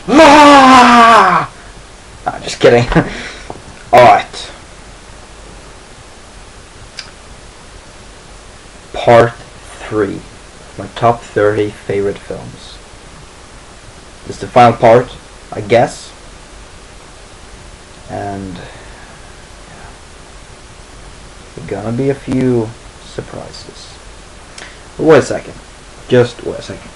Ah! Nah, just kidding. Alright. Part 3. My top 30 favorite films. This is the final part, I guess. And yeah, there's gonna be a few surprises. But wait a second. Just wait a second.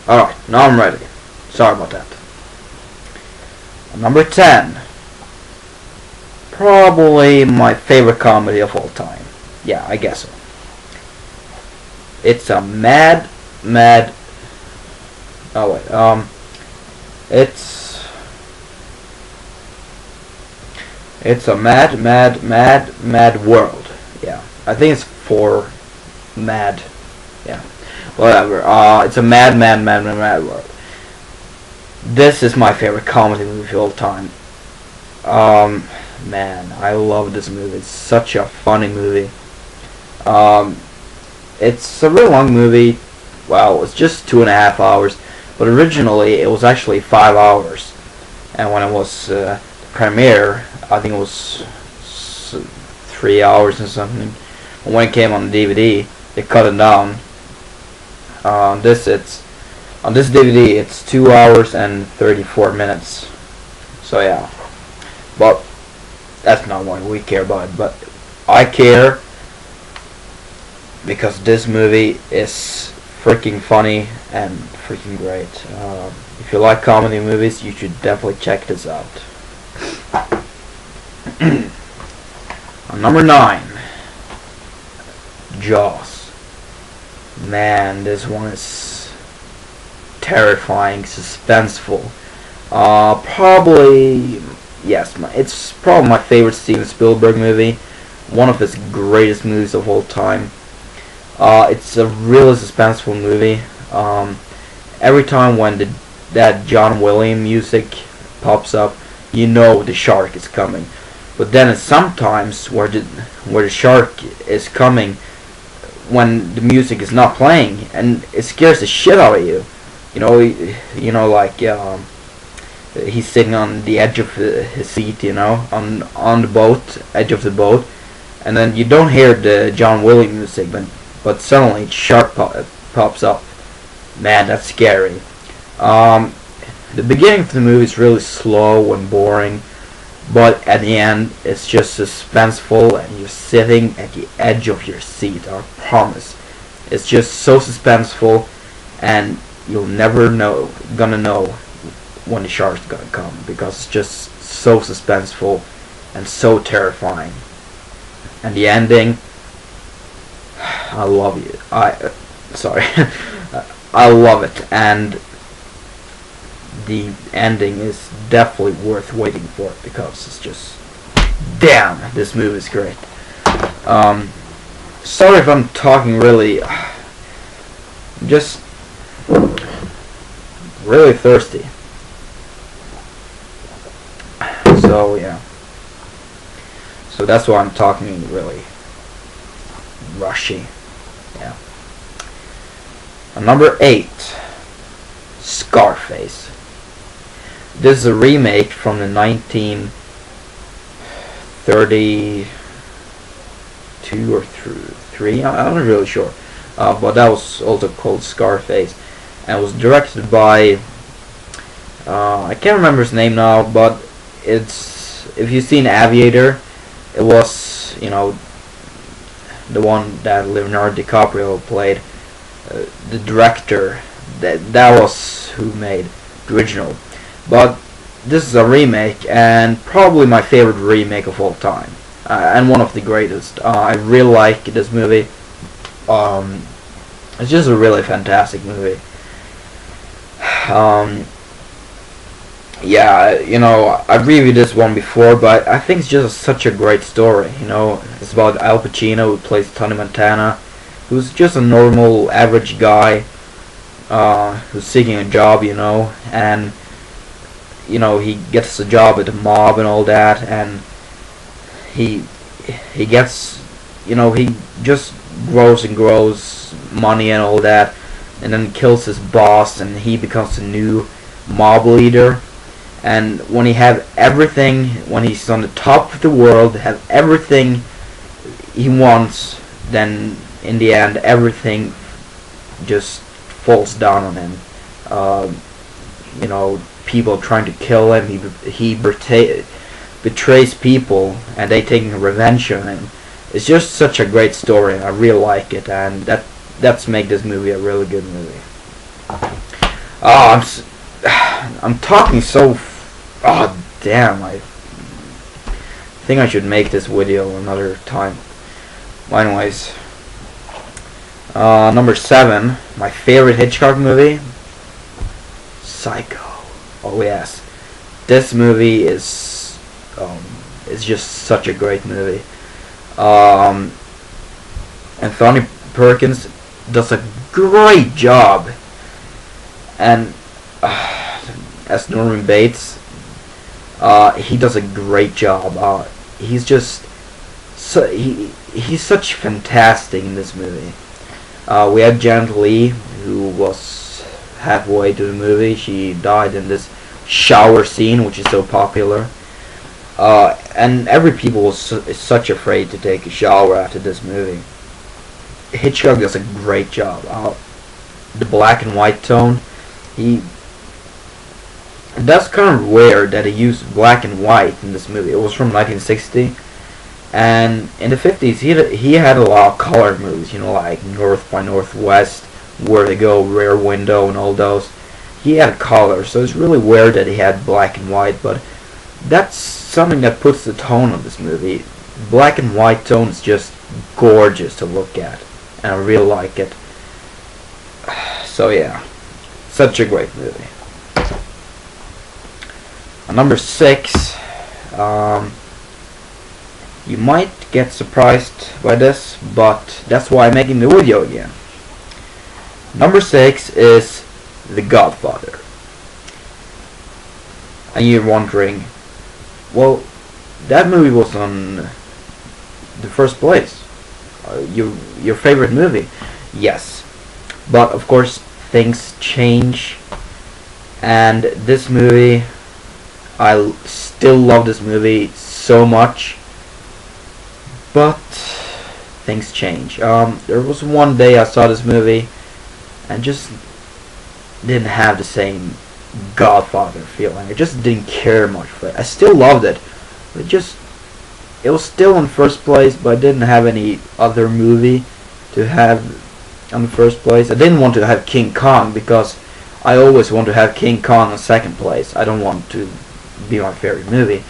Alright, now I'm ready. Sorry about that. Number 10. Probably my favorite comedy of all time. Yeah, I guess so. It's a mad. Oh wait, it's a mad world. Yeah, I think it's for mad. Yeah, whatever. It's a mad world. This is my favorite comedy movie of all time. Man, I love this movie. It's such a funny movie. It's a real long movie. Wow, it's just 2.5 hours, but originally it was actually 5 hours. And when it was premiere, I think it was 3 hours or something. And when it came on DVD, they cut it down. On this DVD, it's 2 hours and 34 minutes. So yeah, but that's not what we care about. But I care because this movie is freaking funny and freaking great. If you like comedy movies, you should definitely check this out. Number 9, Jaws. Man, this one is terrifying, suspenseful. Probably, yes, it's probably my favorite Steven Spielberg movie. One of his greatest movies of all time. It's a really suspenseful movie. Every time when that John Williams music pops up, you know the shark is coming. But then it's sometimes where the shark is coming when the music is not playing, and it scares the shit out of you. Like he's sitting on the edge of his seat, on the boat, edge of the boat, and then you don't hear the John Williams music, but suddenly shark pops up. Man, that's scary. The beginning of the movie is really slow and boring, but at the end it's just suspenseful, and you're sitting at the edge of your seat. I promise. It's just so suspenseful, and you'll never gonna know when the shark's gonna come, because it's just so suspenseful and so terrifying. And the ending, I love you. Sorry. I love it, and the ending is definitely worth waiting for, because it's just, damn, this movie is great. Sorry if I'm talking really, just really thirsty. So yeah. So that's why I'm talking really rushy. Yeah. Number 8, Scarface. This is a remake from the 1932 or 3. I'm not really sure. But that was also called Scarface, and it was directed by I can't remember his name now, but if you've seen Aviator, it was the one that Leonardo DiCaprio played. The director, that was who made the original. But this is a remake, and probably my favorite remake of all time, and one of the greatest. I really like this movie. It's just a really fantastic movie. Yeah, I reviewed this one before, but I think it's just such a great story. It's about Al Pacino, who plays Tony Montana, who's just a normal, average guy who's seeking a job, and he gets a job at the mob and all that, and he gets, he just grows and grows money and all that, and then kills his boss, and he becomes a new mob leader. And when he have everything, when he's on the top of the world, have everything he wants, then in the end everything just falls down on him. You know, people trying to kill him. He betrays people, and they taking revenge on him. It's just such a great story, and I really like it, and that's make this movie a really good movie. I'm talking so. Oh damn! I think I should make this video another time. Well, anyways, number 7, my favorite Hitchcock movie, Psycho. Oh yes, this movie is just such a great movie. Anthony Perkins does a great job, and as Norman Bates, he does a great job. He's just he's such fantastic in this movie. We have Janet Leigh, who was halfway to the movie. She died in this shower scene, which is so popular. And every people is such afraid to take a shower after this movie. Hitchcock does a great job. The black and white tone, that's kind of weird that he used black and white in this movie. It was from 1960, and in the 50s he had a lot of color movies, you know, like North by Northwest, Where to Go, Rear Window, and all those. He had color, so it's really weird that he had black and white, but that's something that puts the tone of this movie. Black and white tone is just gorgeous to look at, and I really like it. So yeah, such a great movie. Number 6, you might get surprised by this, but that's why I'm making the video again. Number 6 is The Godfather. And you're wondering, well, that movie was on the first place. Your favorite movie. Yes, but of course things change, and this movie, I still love this movie so much, but things change. There was one day I saw this movie and just didn't have the same Godfather feeling. I just didn't care much for it. I still loved it. It was still in first place, but I didn't have any other movie to have on the first place. I didn't want to have King Kong, because I always want to have King Kong in second place. I don't want to be my favorite movie.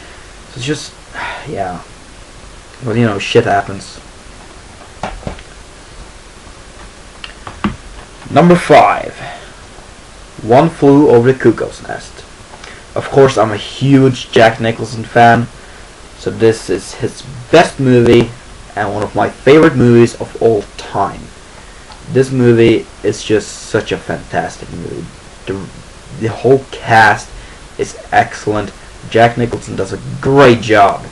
So it's just, yeah. Well, you know, shit happens. Number 5, One Flew Over the Cuckoo's Nest. Of course, I'm a huge Jack Nicholson fan, so this is his best movie and one of my favorite movies of all time. This movie is just such a fantastic movie. The whole cast is excellent. Jack Nicholson does a great job.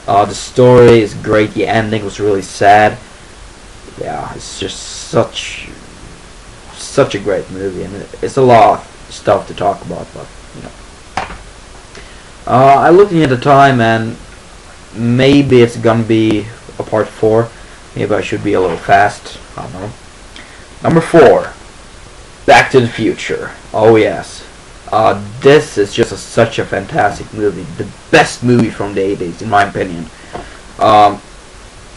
The story is great. The ending was really sad. Yeah, it's just such a great movie, and it's a lot of stuff to talk about. But you know, I looked at the time, and maybe it's gonna be a part 4. Maybe I should be a little fast. I don't know. Number 4, Back to the Future. Oh yes. This is just such a fantastic movie. The best movie from the 80s, in my opinion.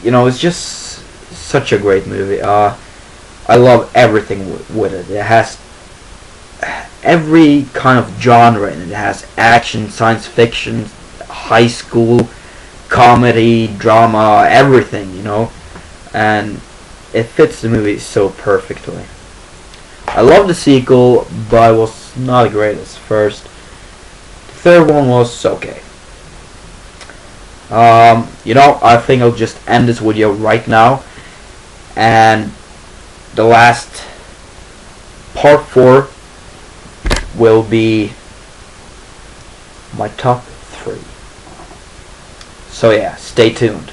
You know, it's just such a great movie. I love everything with it. It has every kind of genre in it. It has action, science fiction, high school, comedy, drama, everything, you know. And it fits the movie so perfectly. I love the sequel, but it was not the greatest first. The third one was okay. You know, I think I'll just end this video right now, and the last part 4 will be my top 3. So yeah, stay tuned.